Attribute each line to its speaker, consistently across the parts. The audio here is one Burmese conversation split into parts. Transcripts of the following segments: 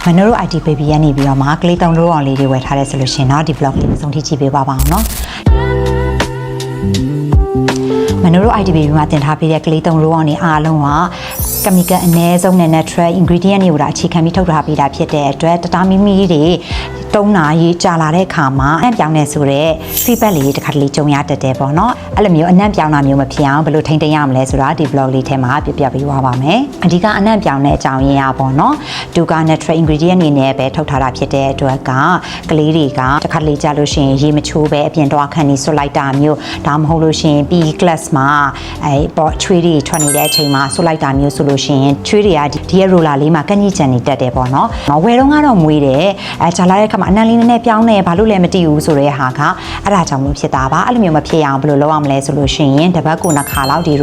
Speaker 1: မနိုတို့ IT baby ရနေပြီးတော့မှကလေး3လုံးအောင်လေးတွေဝယ်ထားတယ်ဆိုလို့ရှင်เนาะဒီ vlog လေးဆုံးထိကြည့်ပေးပါအောင်เนาะမနိုတို့ IT baby မှာတင်ထားပေးတဲ့ကလေး3လုံးအောင်နေအားလုံးက chemical အနည်းဆုံးနဲ့ natural ingredient တွေကိုအခြေခံပြီးထုတ်ထားပေးတာဖြစ်တဲ့အတွက်တတားမီမီတွေတုံးနာရေးကြာလာတဲ့အခါမှာအနံ့ပြောင်းနေဆိုတဲ့ feedback လေးတစ်ခါတလေကြုံရတတ်တယ်ပေါ့နော်အဲ့လိုမျိုးအနံ့ပြောင်းတာမျိုးမဖြစ်အောင်ဘယ်လိုထိန်းသိမ်းရမလဲဆိုတာဒီ vlog လေးထဲမှာပြပြပေးသွားပါမယ်အဓိကအနံ့ပြောင်းတဲ့အကြောင်းရင်းอ่ะပေါ့နော်သူက natural ingredient အနေနဲ့ပဲထုတ်ထားတာဖြစ်တဲ့အတွက်ကကလေးတွေကတစ်ခါတလေကြာလို့ရှိရင်ရေမချိုးပဲအပြင်တော့ခန့်နေဆွလိုက်တာမျိုးဒါမှမဟုတ်လို့ရှိရင် PE class မှာပေါ့ချွေးတွေထွက်နေတဲ့အချိန်မှာဆွလိုက်တာမျိုးဆိုလို့ရှိရင်ချွေးတွေကဒီရဲ့ roller လေးမှာကန့်ညစ်ကြံနေတတ်တယ်ပေါ့နော်ဝယ်တော့ကတော့မွေးတယ်ကြာလာတဲ့အခါမှာအနံ့လေးနည်းနည်းပြောင်းနေဘာလို့လဲမသိဘူးဆိုတဲ့ဟာကအဲ့ဒါကြောင့်မဖြစ်တာပါအဲ့လိုမျိုးမဖြစ်အောင်ဘယ်လိုလုပ်ရမလဲဆိုလို့ရှိရင်တပတ်ကို2ခါလောက်ဒီ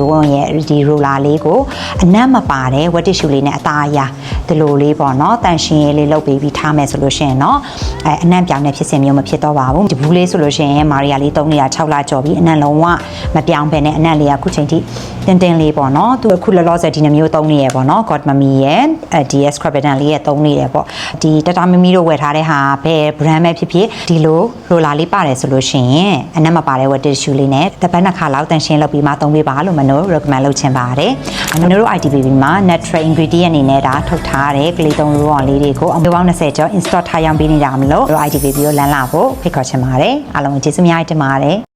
Speaker 1: roller လေးကိုအနံ့မပါတဲ့ဝက်တစ်ရှူလေးနဲ့အသားအရာဒီလိုလေးပေါ့နော်တန်ရှင်ရေးလေးလုပ်ပြီးထားမယ်ဆိုလို့ရှိရင်တော့အနံ့ပြောင်းတဲ့ဖြစ်စဉ်မျိုးမဖြစ်တော့ပါဘူးဒီဘူးလေးဆိုလို့ရှိရင်မာရီယာလေးသုံးနေတာ6လကျော်ပြီးအနံ့လုံးဝမပြောင်းပဲနဲ့အနံ့လေးကခုချိန်ထိတင်းတင်းလေးပေါ့နော်သူအခုလောလောဆယ်ဒီနှမျိုးသုံးနေရပေါ့နော် God Mami ရဲ့ DS Scrubberdan လေးရဲ့သုံးနေရပေါ့ဒီတတာမီမီတို့ဝယ်ထားတဲ့ဟာဘယ် brand ပဲဖြစ်ဖြစ်ဒီလို roller လေးပါတယ်ဆိုလို့ရှိရင်အနံ့မပါတဲ့ဝက်တစ်ရှူလေးနဲ့တပတ်2ခါလောက်တန်ရှင်းလုပ်ပြီးမှသုံးပေးပါလို့မနို recommend လုပ်ချင်ပါတယ်မနိုတို့ ITBB မှာ natural ingredient အနေနဲ့ဒါထုတ်ထားတဲ့ကလေး3ရိုးအောင်လေးတွေကိုအမျိုးပေါင်း20ကျော် install ထားရောင်းပေးနေတာမလို့တို့ ITBB ကိုလမ်းလာဖို့ဖိတ်ခေါ်ချင်ပါတယ်အားလုံးကျေးဇူးများတင်ပါတယ်